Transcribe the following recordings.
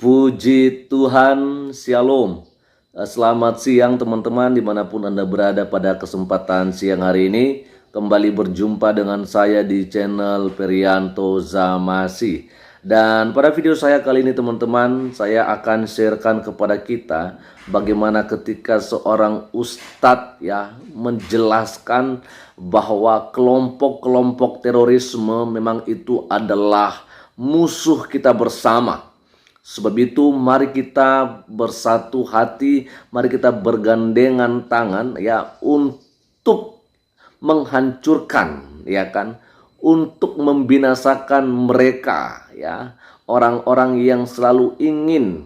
Puji Tuhan, Shalom. Selamat siang teman-teman dimanapun Anda berada pada kesempatan siang hari ini. Kembali berjumpa dengan saya di channel Perianto Zamasi. Dan pada video saya kali ini teman-teman, saya akan sharekan kepada kita bagaimana ketika seorang ustadz menjelaskan bahwa kelompok-kelompok terorisme memang itu adalah musuh kita bersama. Sebab itu mari kita bersatu hati, mari kita bergandengan tangan untuk menghancurkan untuk membinasakan mereka orang-orang yang selalu ingin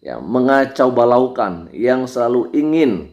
mengacau balaukan, yang selalu ingin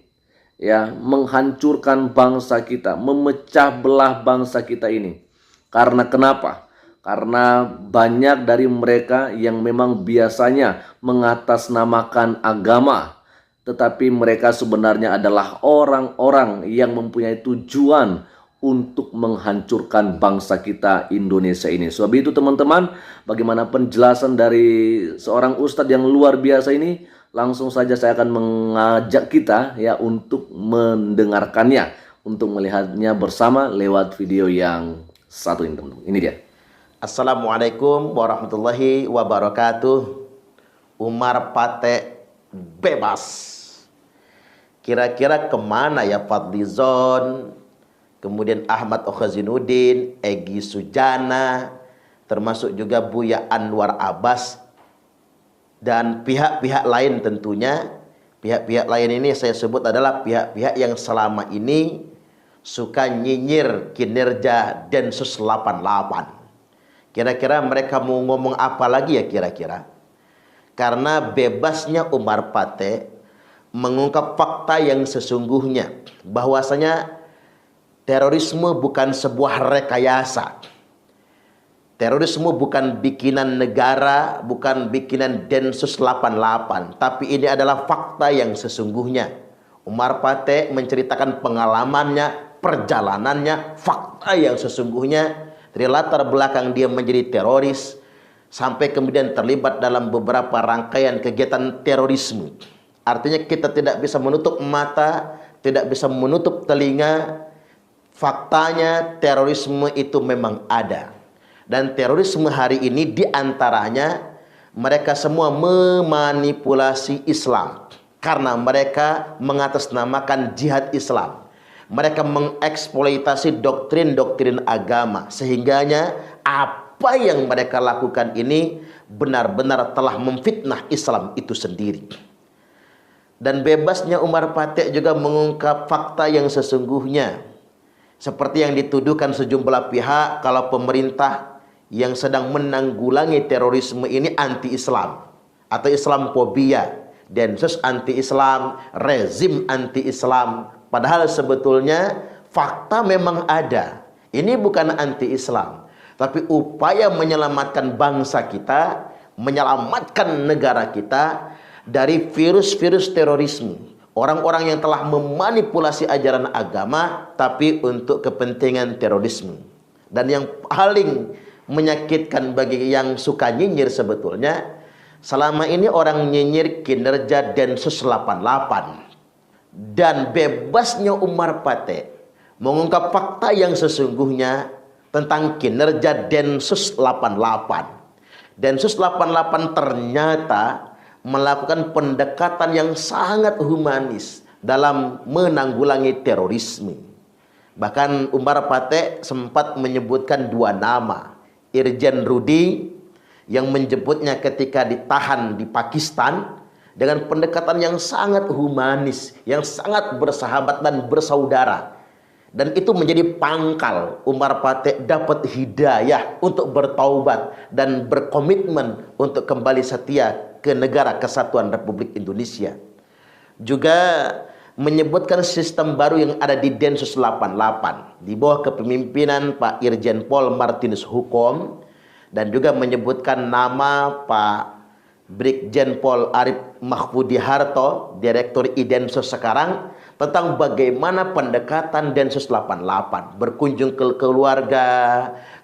menghancurkan bangsa kita, memecah belah bangsa kita ini. Karena kenapa? Karena banyak dari mereka yang memang biasanya mengatasnamakan agama, tetapi mereka sebenarnya adalah orang-orang yang mempunyai tujuan untuk menghancurkan bangsa kita Indonesia ini. Sebab itu teman-teman, bagaimana penjelasan dari seorang ustadz yang luar biasa ini, langsung saja saya akan mengajak kita untuk mendengarkannya, untuk melihatnya bersama lewat video yang satu ini teman-teman. Ini dia. Assalamualaikum warahmatullahi wabarakatuh. Umar Pate bebas. Kira-kira kemana ya Fadlizon, kemudian Ahmad Okhazinuddin, Egy Sujana, termasuk juga Buya Anwar Abbas, dan pihak-pihak lain tentunya. Pihak-pihak lain ini saya sebut adalah pihak-pihak yang selama ini suka nyinyir kinerja Densus 88. Kira-kira mereka mau ngomong apa lagi ya kira-kira? Karena bebasnya Umar Pate mengungkap fakta yang sesungguhnya, bahwasanya terorisme bukan sebuah rekayasa. Terorisme bukan bikinan negara, bukan bikinan Densus 88, tapi ini adalah fakta yang sesungguhnya. Umar Pate menceritakan pengalamannya, perjalanannya, fakta yang sesungguhnya dari latar belakang dia menjadi teroris sampai kemudian terlibat dalam beberapa rangkaian kegiatan terorisme. Artinya kita tidak bisa menutup mata, tidak bisa menutup telinga. Faktanya terorisme itu memang ada. Dan terorisme hari ini diantaranya mereka semua memanipulasi Islam, karena mereka mengatasnamakan jihad Islam. Mereka mengeksploitasi doktrin-doktrin agama, sehingganya apa yang mereka lakukan ini benar-benar telah memfitnah Islam itu sendiri. Dan bebasnya Umar Pate juga mengungkap fakta yang sesungguhnya, seperti yang dituduhkan sejumlah pihak kalau pemerintah yang sedang menanggulangi terorisme ini anti-Islam atau Islamfobia, Densus anti-Islam, rezim anti-Islam. Padahal sebetulnya fakta memang ada. Ini bukan anti-Islam, tapi upaya menyelamatkan bangsa kita, menyelamatkan negara kita dari virus-virus terorisme. Orang-orang yang telah memanipulasi ajaran agama, tapi untuk kepentingan terorisme. Dan yang paling menyakitkan bagi yang suka nyinyir sebetulnya, selama ini orang nyinyir kinerja Densus 88. Dan bebasnya Umar Pate mengungkap fakta yang sesungguhnya tentang kinerja Densus 88. Densus 88 ternyata melakukan pendekatan yang sangat humanis dalam menanggulangi terorisme. Bahkan Umar Pate sempat menyebutkan dua nama. Irjen Rudi yang menyebutnya ketika ditahan di Pakistan dengan pendekatan yang sangat humanis, yang sangat bersahabat dan bersaudara. Dan itu menjadi pangkal Umar Pate dapat hidayah untuk bertaubat dan berkomitmen untuk kembali setia ke negara kesatuan Republik Indonesia. Juga menyebutkan sistem baru yang ada di Densus 88 di bawah kepemimpinan Pak Irjen Pol Martinus Hukom, dan juga menyebutkan nama Pak Brigjen Pol Arif Mahfudi Harto, Direktur Idensus sekarang, tentang bagaimana pendekatan Densus 88, berkunjung ke keluarga,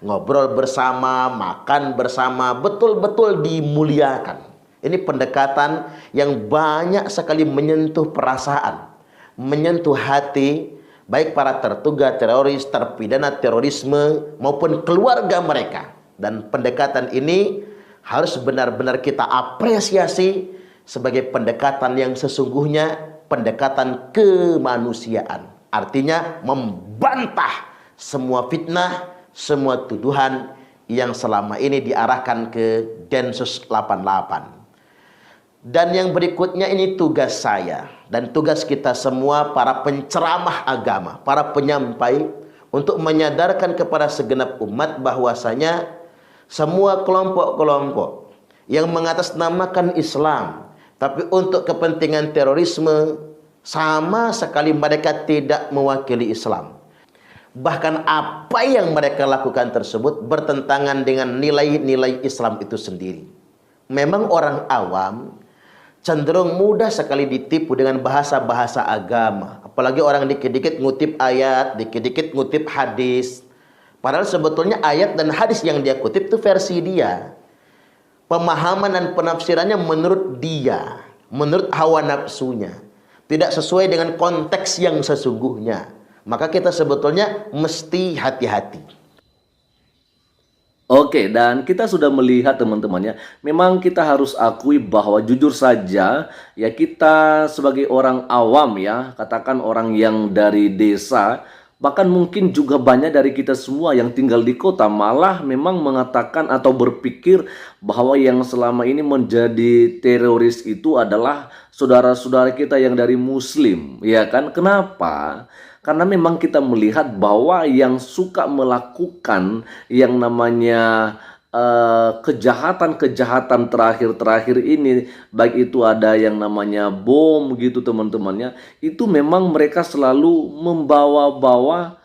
ngobrol bersama, makan bersama, betul-betul dimuliakan. Ini pendekatan yang banyak sekali menyentuh perasaan, menyentuh hati, baik para terduga teroris, terpidana terorisme, maupun keluarga mereka. Dan pendekatan ini harus benar-benar kita apresiasi sebagai pendekatan yang sesungguhnya, pendekatan kemanusiaan. Artinya membantah semua fitnah, semua tuduhan yang selama ini diarahkan ke Densus 88. Dan yang berikutnya ini tugas saya dan tugas kita semua para penceramah agama, para penyampai, untuk menyadarkan kepada segenap umat bahwasanya semua kelompok-kelompok yang mengatasnamakan Islam tapi untuk kepentingan terorisme, sama sekali mereka tidak mewakili Islam. Bahkan apa yang mereka lakukan tersebut bertentangan dengan nilai-nilai Islam itu sendiri. Memang orang awam cenderung mudah sekali ditipu dengan bahasa-bahasa agama. Apalagi orang dikit-dikit ngutip ayat, dikit-dikit ngutip hadis. Padahal sebetulnya ayat dan hadis yang dia kutip itu versi dia. Pemahaman dan penafsirannya menurut dia, menurut hawa nafsunya. Tidak sesuai dengan konteks yang sesungguhnya. Maka kita sebetulnya mesti hati-hati. Oke, dan kita sudah melihat teman-teman ya, memang kita harus akui bahwa jujur saja ya, kita sebagai orang awam ya, katakan orang yang dari desa, bahkan mungkin juga banyak dari kita semua yang tinggal di kota malah memang mengatakan atau berpikir bahwa yang selama ini menjadi teroris itu adalah saudara-saudara kita yang dari Muslim, ya kan? Kenapa? Karena memang kita melihat bahwa yang suka melakukan yang namanya kejahatan-kejahatan terakhir-terakhir ini, baik itu ada yang namanya bom gitu teman-temannya, itu memang mereka selalu membawa-bawa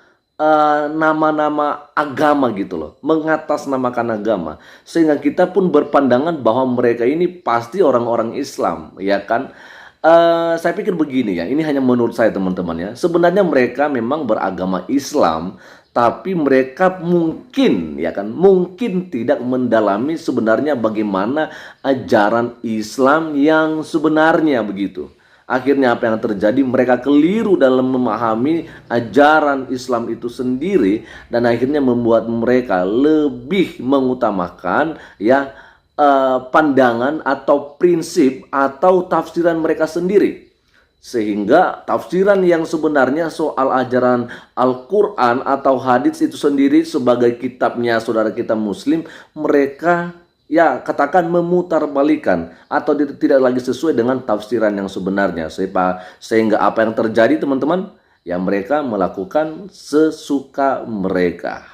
nama-nama agama gitu loh, mengatasnamakan agama, sehingga kita pun berpandangan bahwa mereka ini pasti orang-orang Islam, ya kan? Saya pikir begini ya, ini hanya menurut saya teman-teman ya. Sebenarnya mereka memang beragama Islam, tapi mereka mungkin ya kan, mungkin tidak mendalami sebenarnya bagaimana ajaran Islam yang sebenarnya begitu. Akhirnya apa yang terjadi, mereka keliru dalam memahami ajaran Islam itu sendiri, dan akhirnya membuat mereka lebih mengutamakan ya pandangan atau prinsip atau tafsiran mereka sendiri, sehingga tafsiran yang sebenarnya soal ajaran Al-Quran atau hadits itu sendiri sebagai kitabnya saudara kita Muslim, mereka ya katakan memutarbalikan atau tidak lagi sesuai dengan tafsiran yang sebenarnya, sehingga apa yang terjadi teman-teman ya, mereka melakukan sesuka mereka,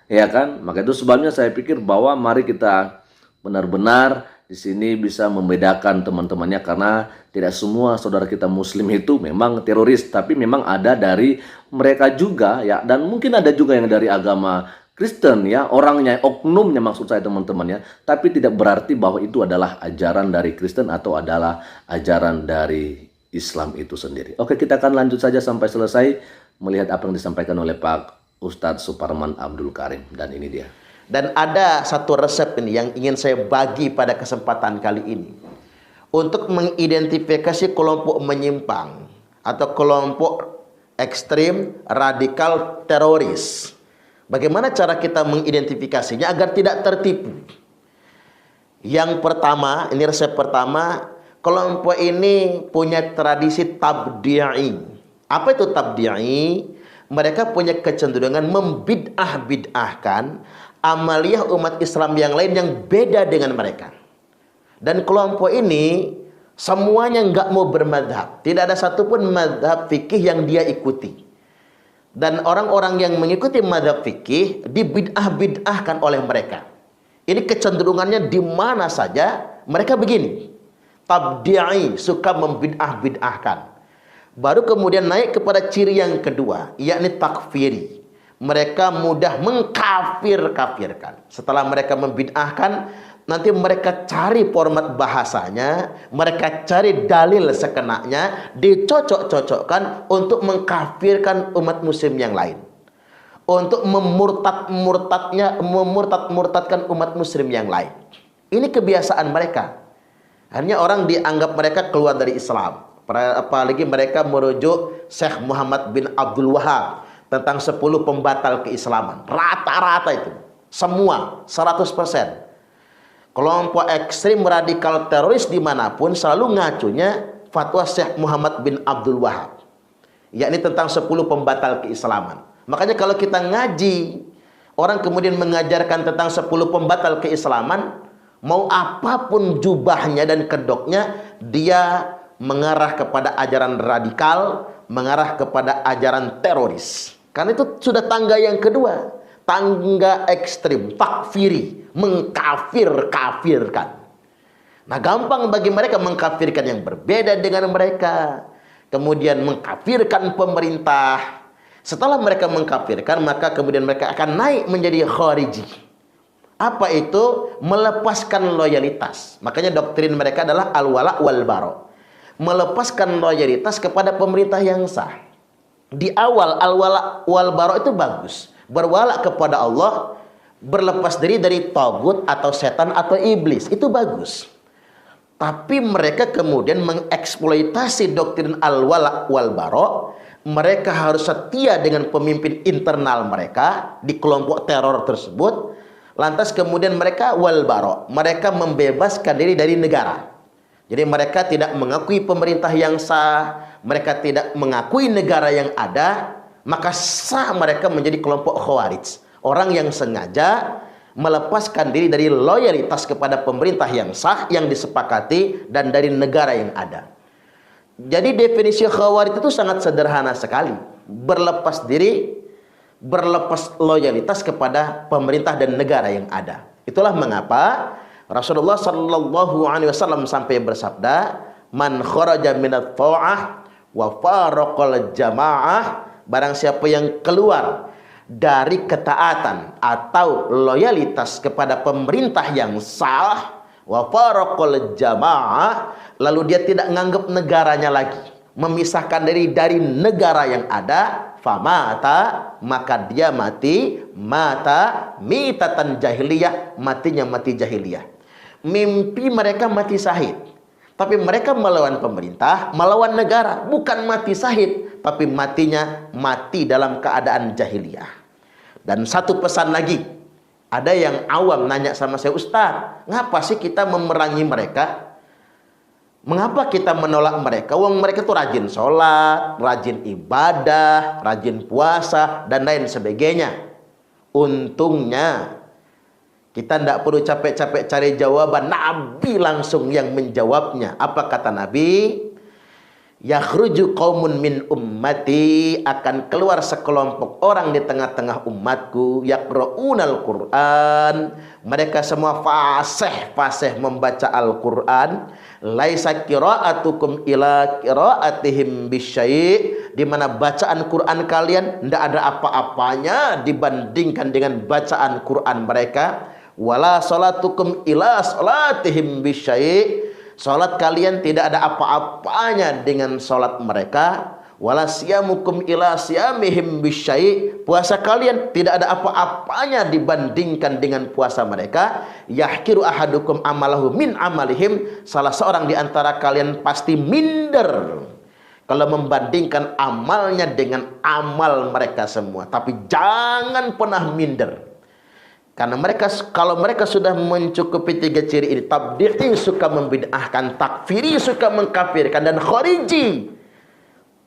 ya kan? Maka itu sebabnya saya pikir bahwa mari kita benar-benar di sini bisa membedakan teman-temannya, karena tidak semua saudara kita Muslim itu memang teroris, tapi memang ada dari mereka juga ya, dan mungkin ada juga yang dari agama Kristen ya, orangnya, oknumnya maksud saya teman-teman ya, tapi tidak berarti bahwa itu adalah ajaran dari Kristen atau adalah ajaran dari Islam itu sendiri. Oke, kita akan lanjut saja sampai selesai melihat apa yang disampaikan oleh Pak Ustadz Suparman Abdul Karim, dan ini dia. Dan ada satu resep ini yang ingin saya bagi pada kesempatan kali ini untuk mengidentifikasi kelompok menyimpang atau kelompok ekstrim radikal teroris. Bagaimana cara kita mengidentifikasinya agar tidak tertipu? Yang pertama, ini resep pertama, kelompok ini punya tradisi tabdi'i. Apa itu tabdi'i? Mereka punya kecenderungan membid'ah-bid'ahkan amaliyah umat Islam yang lain yang beda dengan mereka. Dan kelompok ini semuanya nggak mau bermadhab. Tidak ada satupun madhab fikih yang dia ikuti. Dan orang-orang yang mengikuti madhab fikih dibid'ah-bid'ahkan oleh mereka. Ini kecenderungannya di mana saja mereka begini. Tabdi'i, suka membid'ah-bid'ahkan. Baru kemudian naik kepada ciri yang kedua, yakni takfiri. Mereka mudah mengkafir-kafirkan. Setelah mereka membid'ahkan, nanti mereka cari format bahasanya, mereka cari dalil sekenanya, dicocok-cocokkan untuk mengkafirkan umat muslim yang lain. Untuk memurtad-murtadkan umat muslim yang lain. Ini kebiasaan mereka. Akhirnya orang dianggap mereka keluar dari Islam. Apalagi mereka merujuk Syekh Muhammad bin Abdul Wahab tentang 10 pembatal keislaman. Rata-rata itu. Semua, 100%. Kelompok ekstrim radikal teroris dimanapun selalu ngacunya fatwa Syekh Muhammad bin Abdul Wahab, yakni tentang 10 pembatal keislaman. Makanya kalau kita ngaji, orang kemudian mengajarkan tentang 10 pembatal keislaman, mau apapun jubahnya dan kedoknya, dia mengarah kepada ajaran radikal, mengarah kepada ajaran teroris. Karena itu sudah tangga yang kedua, tangga ekstrim, takfiri, mengkafir-kafirkan. Nah, gampang bagi mereka mengkafirkan yang berbeda dengan mereka, kemudian mengkafirkan pemerintah. Setelah mereka mengkafirkan, maka kemudian mereka akan naik menjadi khariji. Apa itu? Melepaskan loyalitas. Makanya doktrin mereka adalah al-wala wal bara. Melepaskan loyalitas kepada pemerintah yang sah. Di awal al-wala wal bara itu bagus. Berwala kepada Allah, berlepas diri dari tagut atau setan atau iblis. Itu bagus. Tapi mereka kemudian mengeksploitasi doktrin al-wala wal bara. Mereka harus setia dengan pemimpin internal mereka di kelompok teror tersebut. Lantas kemudian mereka wal bara, mereka membebaskan diri dari negara. Jadi mereka tidak mengakui pemerintah yang sah, mereka tidak mengakui negara yang ada, maka sah mereka menjadi kelompok khawarij. Orang yang sengaja melepaskan diri dari loyalitas kepada pemerintah yang sah, yang disepakati, dan dari negara yang ada. Jadi definisi khawarij itu sangat sederhana sekali. Berlepas diri, berlepas loyalitas kepada pemerintah dan negara yang ada. Itulah mengapa Rasulullah sallallahu alaihi wasallam sampai bersabda, "Man kharaja minat tha'ah wa faraqal jamaah," barang siapa yang keluar dari ketaatan atau loyalitas kepada pemerintah yang sah, wa faraqal jamaah, lalu dia tidak menganggap negaranya lagi, memisahkan diri dari negara yang ada, famata, maka dia mati, mata mitatan jahiliyah, matinya mati jahiliyah. Mimpi mereka mati syahid, tapi mereka melawan pemerintah, melawan negara, bukan mati syahid, tapi matinya mati dalam keadaan jahiliyah. Dan satu pesan lagi, ada yang awam nanya sama saya, "Ustaz, ngapa sih kita memerangi mereka? Mengapa kita menolak mereka? Wong mereka tuh rajin sholat, rajin ibadah, rajin puasa, dan lain sebagainya." Untungnya kita tidak perlu capek-capek cari jawaban. Nabi langsung yang menjawabnya. Apa kata Nabi? "Yakhruju qaumun min ummati," akan keluar sekelompok orang di tengah-tengah umatku, yaqra'unal Qur'an, mereka semua fasih membaca Al-Qur'an, laisa qira'atukum ila qira'atihim bisyai', di mana bacaan Quran kalian tidak ada apa-apanya dibandingkan dengan bacaan Quran mereka, wala salatukum ila salatihim bisyai', salat kalian tidak ada apa-apanya dengan salat mereka, wala siyamukum ila siyamihim bisyai', puasa kalian tidak ada apa-apanya dibandingkan dengan puasa mereka. Yahkiru ahadukum amalahu min amalihim, salah seorang di antara kalian pasti minder kalau membandingkan amalnya dengan amal mereka semua. Tapi jangan pernah minder, karena mereka, kalau mereka sudah mencukupi 3 ciri ini, tabdi'i suka membid'ahkan, takfiri suka mengkafirkan, dan khariji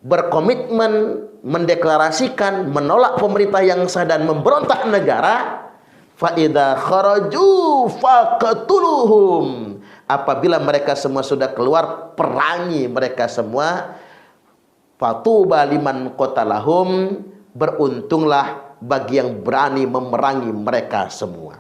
berkomitmen mendeklarasikan menolak pemerintah yang sah dan memberontak negara, fa idza kharaju faqtuluhum, apabila mereka semua sudah keluar, perangi mereka semua. Fatuba liman qatalahum, beruntunglah bagi yang berani memerangi mereka semua.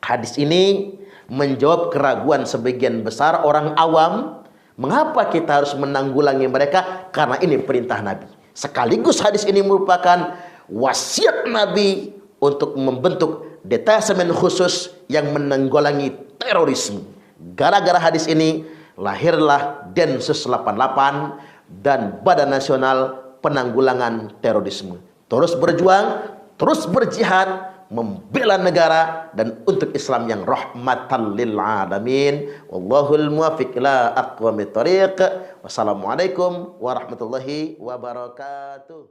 Hadis ini menjawab keraguan sebagian besar orang awam. Mengapa kita harus menanggulangi mereka? Karena ini perintah Nabi. Sekaligus hadis ini merupakan wasiat Nabi untuk membentuk detasemen khusus yang menanggulangi terorisme. Gara-gara hadis ini lahirlah Densus 88 dan Badan Nasional Penanggulangan Terorisme. Terus berjuang, terus berjihad, membela negara dan untuk Islam yang rahmatan lil alamin. Wallahul muwaffiq ila aqwamit thoriq. Wassalamualaikum warahmatullahi wabarakatuh.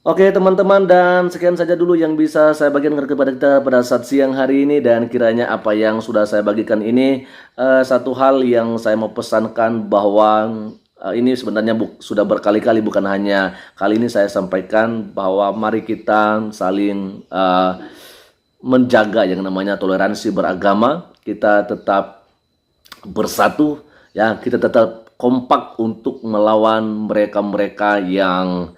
Oke teman-teman, dan sekian saja dulu yang bisa saya bagikan kepada kita pada saat siang hari ini. Dan kiranya apa yang sudah saya bagikan ini satu hal yang saya mau pesankan, bahwa ini sebenarnya sudah berkali-kali, bukan hanya kali ini saya sampaikan, bahwa mari kita saling menjaga yang namanya toleransi beragama. Kita tetap bersatu, ya, kita tetap kompak untuk melawan mereka-mereka yang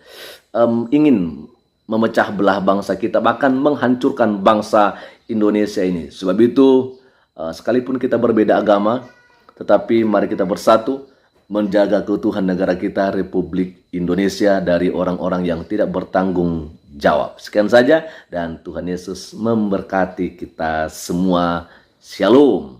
ingin memecah belah bangsa kita, bahkan menghancurkan bangsa Indonesia ini. Sebab itu, sekalipun kita berbeda agama, tetapi mari kita bersatu menjaga keutuhan negara kita, Republik Indonesia, dari orang-orang yang tidak bertanggung jawab. Sekian saja, dan Tuhan Yesus memberkati kita semua. Shalom.